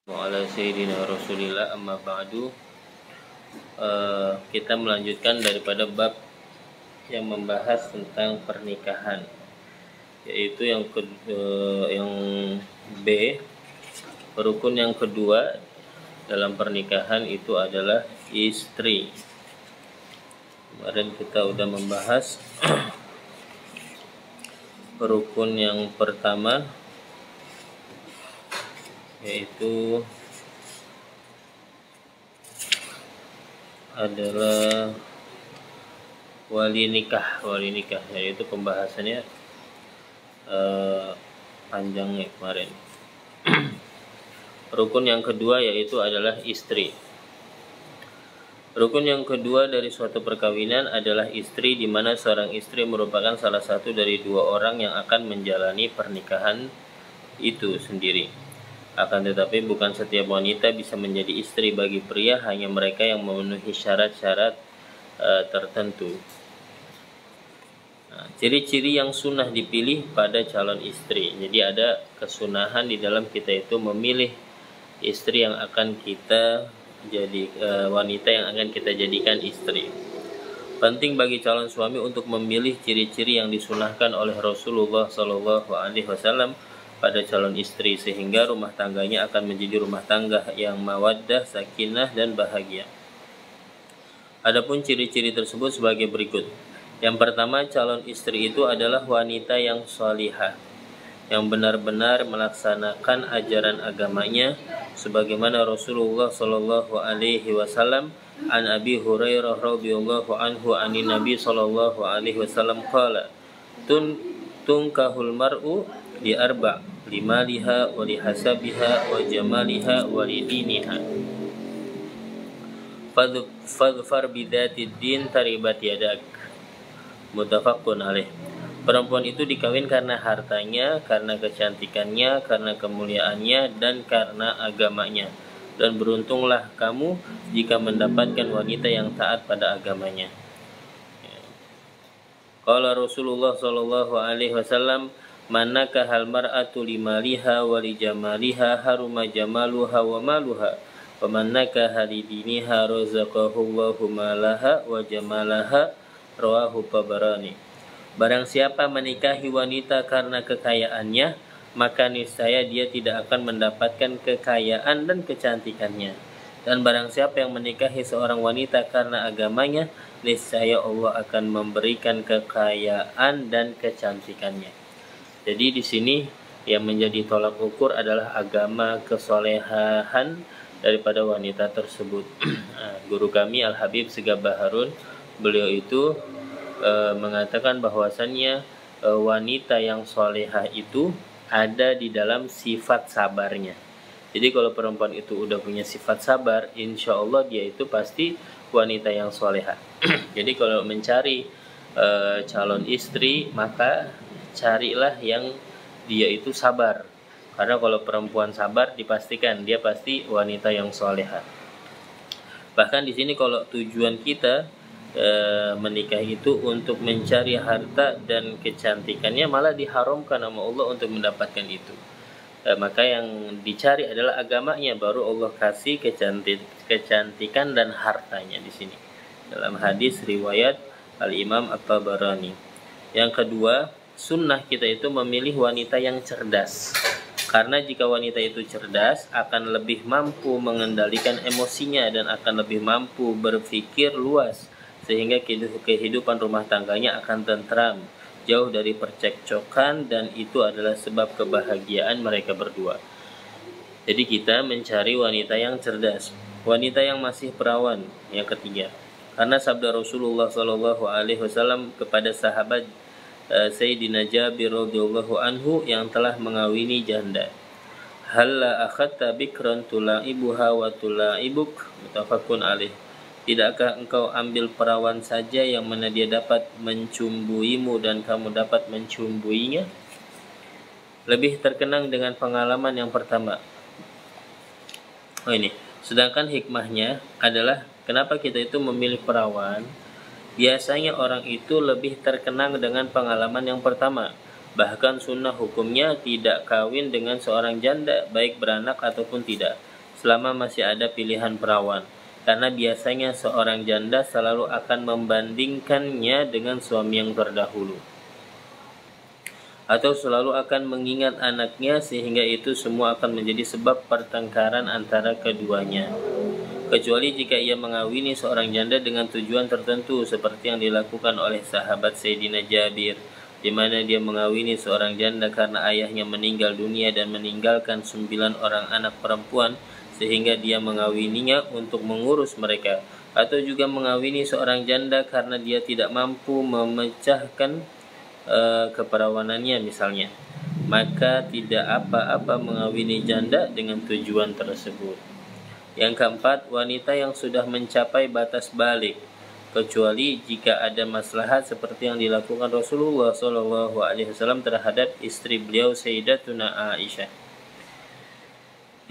Ala Sayyidina Rasulillah amma ba'du. Kita melanjutkan daripada bab yang membahas tentang pernikahan, yaitu yang B, rukun yang kedua dalam pernikahan itu adalah istri. Kemarin kita udah membahas rukun yang pertama, yaitu adalah wali nikah, yaitu pembahasannya panjangnya kemarin. Rukun yang kedua yaitu adalah istri. Rukun yang kedua dari suatu perkawinan adalah istri, di mana seorang istri merupakan salah satu dari dua orang yang akan menjalani pernikahan itu sendiri. Akan tetapi bukan setiap wanita bisa menjadi istri bagi pria, hanya mereka yang memenuhi syarat-syarat tertentu. Ciri-ciri yang sunnah dipilih pada calon istri. Jadi ada kesunahan di dalam kita itu memilih istri yang akan kita jadi wanita yang akan kita jadikan istri. Penting bagi calon suami untuk memilih ciri-ciri yang disunahkan oleh Rasulullah SAW pada calon istri, sehingga rumah tangganya akan menjadi rumah tangga yang mawaddah, sakinah, dan bahagia. Adapun ciri-ciri tersebut sebagai berikut. Yang pertama, calon istri itu adalah wanita yang shalihah, yang benar-benar melaksanakan ajaran agamanya, sebagaimana Rasulullah SAW an Abi Hurairah radhiyallahu anhu anin Nabi SAW qala tunkahul mar'u di arba' limaliha wa lihasabiha wa jamaliha wa lidiniha fadfar bidatid din taribat yadak. Muttafaqun alaih. Perempuan itu dikawin karena hartanya, karena kecantikannya, karena kemuliaannya, dan karena agamanya. Dan beruntunglah kamu jika mendapatkan wanita yang taat pada agamanya. Qala Rasulullah SAW, manaka hal mar'atu limaliha wa lijamaliha haruma jamaluha wa maluha, wa manaka halidiniha razaqahullahu malaha wa jamalaha, rawahu Tabarani. Barang siapa menikahi wanita karena kekayaannya, maka niscaya dia tidak akan mendapatkan kekayaan dan kecantikannya. Dan barang siapa yang menikahi seorang wanita karena agamanya, niscaya Allah akan memberikan kekayaan dan kecantikannya. Jadi di sini yang menjadi tolak ukur adalah agama, kesolehan daripada wanita tersebut. Guru kami Al-Habib Segabah Harun, beliau itu mengatakan bahwasannya wanita yang solehah itu ada di dalam sifat sabarnya. Jadi kalau perempuan itu udah punya sifat sabar, insya Allah dia itu pasti wanita yang solehah. Jadi kalau mencari calon istri, maka carilah yang dia itu sabar. Karena kalau perempuan sabar, dipastikan dia pasti wanita yang solehah. Bahkan di sini kalau tujuan kita menikah itu untuk mencari harta dan kecantikannya, malah diharamkan sama Allah untuk mendapatkan itu. Maka yang dicari adalah agamanya, baru Allah kasih kecantikan dan hartanya di sini. Dalam hadis riwayat Al-Imam At-Tabarani. Yang kedua, sunnah kita itu memilih wanita yang cerdas. Karena jika wanita itu cerdas, akan lebih mampu mengendalikan emosinya dan akan lebih mampu berpikir luas, sehingga kehidupan rumah tangganya akan tentram, jauh dari percekcokan, dan itu adalah sebab kebahagiaan mereka berdua. Jadi kita mencari wanita yang cerdas, wanita yang masih perawan. Yang ketiga, karena sabda Rasulullah SAW kepada sahabat Sayyidina Jabir radhiyallahu anhu yang telah mengawini janda, halla akhadta bikran tulaibuha wa tulaibuk, muttafaqun alaih. Tidakkah engkau ambil perawan saja yang mana dia dapat mencumbuimu dan kamu dapat mencumbuinya? Lebih terkenang dengan pengalaman yang pertama. Ini. Sedangkan hikmahnya adalah kenapa kita itu memilih perawan. Biasanya orang itu lebih terkenang dengan pengalaman yang pertama. Bahkan sunnah hukumnya tidak kawin dengan seorang janda, baik beranak ataupun tidak. selama masih ada pilihan perawan, karena biasanya seorang janda selalu akan membandingkannya dengan suami yang terdahulu, atau selalu akan mengingat anaknya, sehingga itu semua akan menjadi sebab pertengkaran antara keduanya. Kecuali jika ia mengawini seorang janda dengan tujuan tertentu, seperti yang dilakukan oleh sahabat Sayyidina Jabir, di mana dia mengawini seorang janda karena ayahnya meninggal dunia dan meninggalkan 9 orang anak perempuan, sehingga dia mengawininya untuk mengurus mereka. Atau juga mengawini seorang janda karena dia tidak mampu memecahkan keperawanannya misalnya, maka tidak apa-apa mengawini janda dengan tujuan tersebut. Yang keempat, wanita yang sudah mencapai batas balik, kecuali jika ada maslahat seperti yang dilakukan Rasulullah SAW terhadap istri beliau Sayyidatuna Aisyah.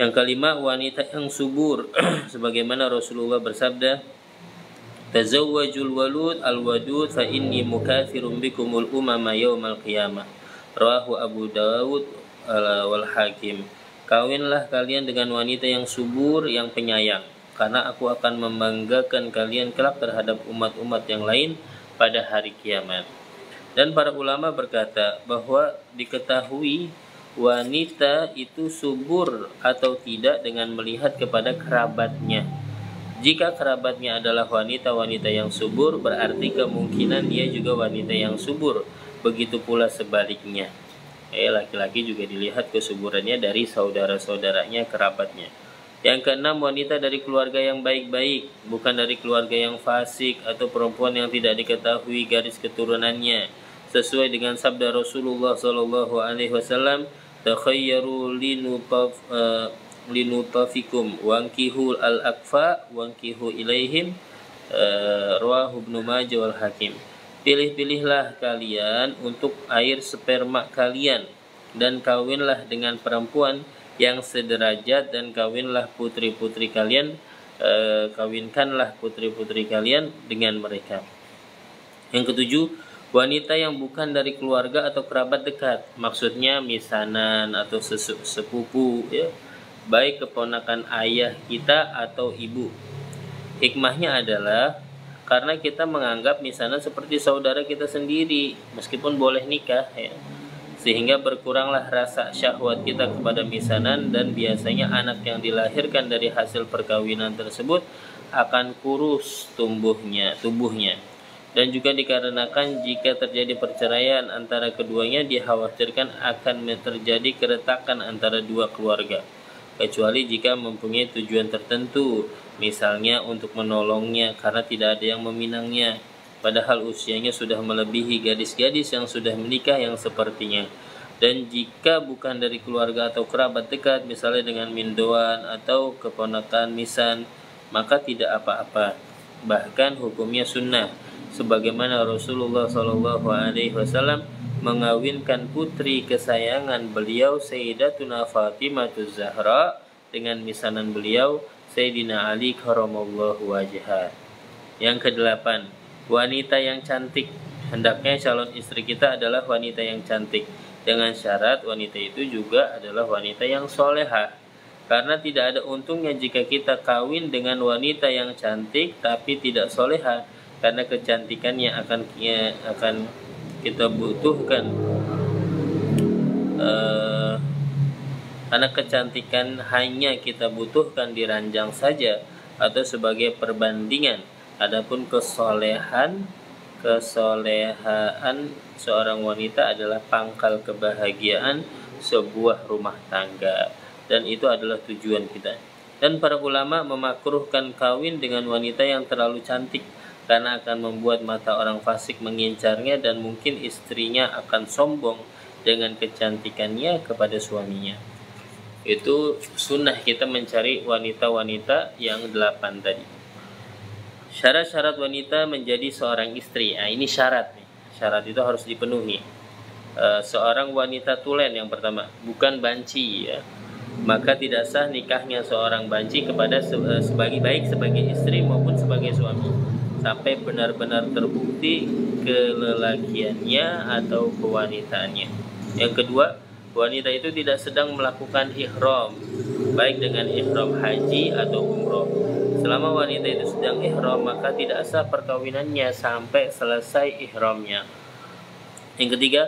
Yang kelima, wanita yang subur sebagaimana Rasulullah bersabda, "Tazawwajul walud al-wadud fa inni mukathirun bikumul umama yaumal qiyamah." Rawahu Abu Dawud wal Hakim. Kawinlah kalian dengan wanita yang subur, yang penyayang, karena aku akan membanggakan kalian kelak terhadap umat-umat yang lain pada hari kiamat. Dan para ulama berkata bahwa diketahui wanita itu subur atau tidak dengan melihat kepada kerabatnya. Jika kerabatnya adalah wanita-wanita yang subur, berarti kemungkinan dia juga wanita yang subur. Begitu pula sebaliknya. Laki-laki juga dilihat kesuburannya dari saudara-saudaranya, kerabatnya. Yang keenam, wanita dari keluarga yang baik-baik, bukan dari keluarga yang fasik atau perempuan yang tidak diketahui garis keturunannya. Sesuai dengan sabda Rasulullah SAW, "Takhayyaru linutafikum wankihu al-akfa wankihu ilaihim." Rawahu Ibnu Majah wal Hakim. Pilih-pilihlah kalian untuk air sperma kalian, dan kawinlah dengan perempuan yang sederajat, dan kawinkanlah putri-putri kalian dengan mereka. Yang ketujuh, wanita yang bukan dari keluarga atau kerabat dekat, maksudnya misanan atau sepupu, ya, baik keponakan ayah kita atau ibu. Hikmahnya adalah karena kita menganggap misanan seperti saudara kita sendiri, meskipun boleh nikah, ya. Sehingga berkuranglah rasa syahwat kita kepada misanan, dan biasanya anak yang dilahirkan dari hasil perkawinan tersebut akan kurus tubuhnya. Dan juga dikarenakan jika terjadi perceraian antara keduanya, dikhawatirkan akan terjadi keretakan antara dua keluarga. Kecuali jika mempunyai tujuan tertentu, misalnya untuk menolongnya karena tidak ada yang meminangnya, padahal usianya sudah melebihi gadis-gadis yang sudah menikah yang sepertinya. Dan jika bukan dari keluarga atau kerabat dekat, misalnya dengan mindoan atau keponakan misan, maka tidak apa-apa, bahkan hukumnya sunnah, sebagaimana Rasulullah SAW mengawinkan putri kesayangan beliau Sayyidatuna Fatimah Zahra dengan misanan beliau Sayyidina Ali karramallahu wajhah. Yang kedelapan, wanita yang cantik. Hendaknya calon istri kita adalah wanita yang cantik, dengan syarat wanita itu juga adalah wanita yang solehah. Karena tidak ada untungnya jika kita kawin dengan wanita yang cantik tapi tidak solehah, karena kecantikannya akan kita butuhkan, karena kecantikan hanya kita butuhkan di ranjang saja atau sebagai perbandingan. Adapun kesolehan seorang wanita adalah pangkal kebahagiaan sebuah rumah tangga, dan itu adalah tujuan kita. Dan para ulama memakruhkan kawin dengan wanita yang terlalu cantik, karena akan membuat mata orang fasik mengincarnya, dan mungkin istrinya akan sombong dengan kecantikannya kepada suaminya. Itu sunnah kita mencari wanita-wanita yang 8 tadi. Syarat-syarat wanita menjadi seorang istri. Nah, ini syarat nih. Syarat itu harus dipenuhi. Seorang wanita tulen yang pertama, bukan banci, ya. Maka tidak sah nikahnya seorang banci kepada sebagai istri maupun sebagai suami, sampai benar-benar terbukti kelelakiannya atau kewanitaannya. Yang kedua, wanita itu tidak sedang melakukan ihram baik dengan ihram haji atau umroh. Selama wanita itu sedang ihram, maka tidak sah perkawinannya sampai selesai ihramnya. Yang ketiga,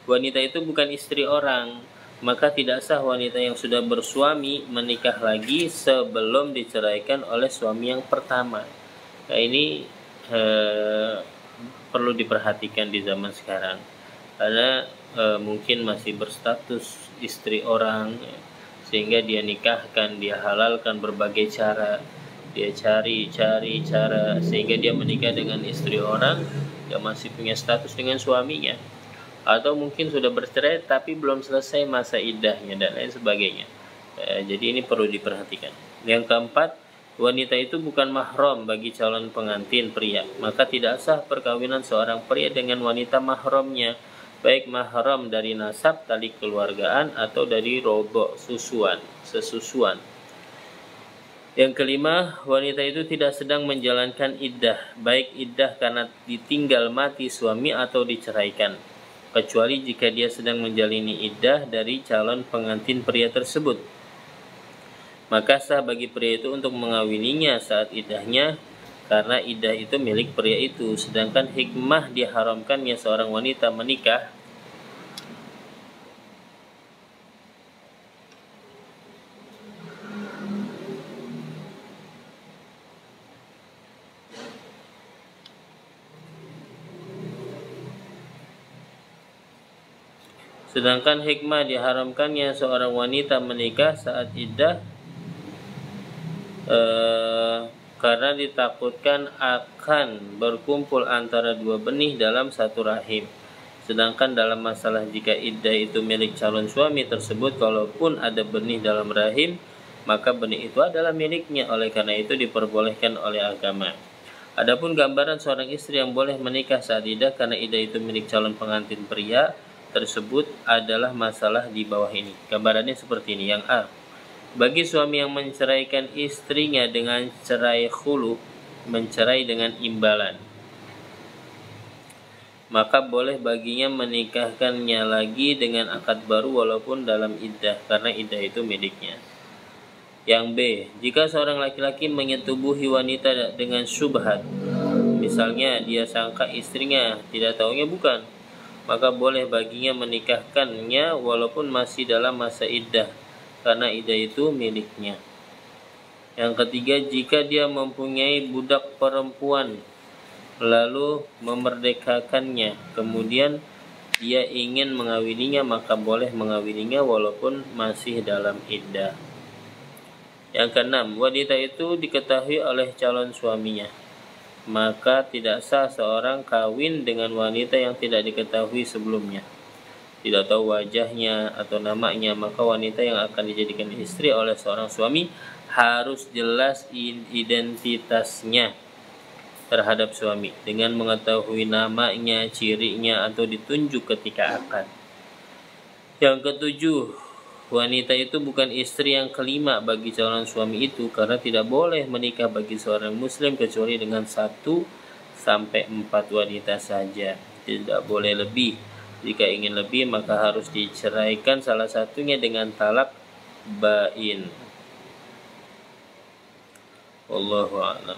wanita itu bukan istri orang, maka tidak sah wanita yang sudah bersuami menikah lagi sebelum diceraikan oleh suami yang pertama. Nah, ini perlu diperhatikan di zaman sekarang, karena mungkin masih berstatus istri orang, sehingga dia nikahkan, dia halalkan berbagai cara, dia cari cara sehingga dia menikah dengan istri orang yang masih punya status dengan suaminya, atau mungkin sudah bercerai tapi belum selesai masa iddahnya dan lain sebagainya. Jadi ini perlu diperhatikan. Yang keempat, wanita itu bukan mahram bagi calon pengantin pria, maka tidak sah perkawinan seorang pria dengan wanita mahramnya, baik mahram dari nasab, tali keluargaan, atau dari robo, sesusuan. Yang kelima, wanita itu tidak sedang menjalankan iddah, baik iddah karena ditinggal mati suami atau diceraikan, kecuali jika dia sedang menjalani iddah dari calon pengantin pria tersebut. Maka sah bagi pria itu untuk mengawininya saat iddahnya, karena iddah itu milik pria itu. Sedangkan hikmah diharamkannya seorang wanita menikah seorang wanita menikah saat iddah karena ditakutkan akan berkumpul antara dua benih dalam satu rahim. Sedangkan dalam masalah jika iddah itu milik calon suami tersebut, kalaupun ada benih dalam rahim, maka benih itu adalah miliknya. Oleh karena itu diperbolehkan oleh agama. Adapun gambaran seorang istri yang boleh menikah saat iddah karena iddah itu milik calon pengantin pria tersebut adalah masalah di bawah ini. Gambarannya seperti ini. Yang A, bagi suami yang menceraikan istrinya dengan cerai khulu, mencerai dengan imbalan, maka boleh baginya menikahkannya lagi dengan akad baru walaupun dalam iddah, karena iddah itu miliknya. Yang B, jika seorang laki-laki menyetubuhi wanita dengan syubhat, misalnya dia sangka istrinya, tidak tahunya bukan, maka boleh baginya menikahkannya walaupun masih dalam masa iddah, karena iddah itu miliknya. Yang ketiga, jika dia mempunyai budak perempuan lalu memerdekakannya, kemudian dia ingin mengawininya, maka boleh mengawininya walaupun masih dalam iddah. Yang keenam, wanita itu diketahui oleh calon suaminya, maka tidak sah seorang kawin dengan wanita yang tidak diketahui sebelumnya, tidak tahu wajahnya atau namanya. Maka wanita yang akan dijadikan istri oleh seorang suami harus jelas identitasnya terhadap suami dengan mengetahui namanya, cirinya, atau ditunjuk ketika akad. Yang ketujuh, wanita itu bukan istri yang kelima bagi calon suami itu, karena tidak boleh menikah bagi seorang muslim kecuali dengan 1 sampai 4 wanita saja, tidak boleh lebih. Jika ingin lebih, maka harus diceraikan salah satunya dengan talak bain. Wallahu a'lam.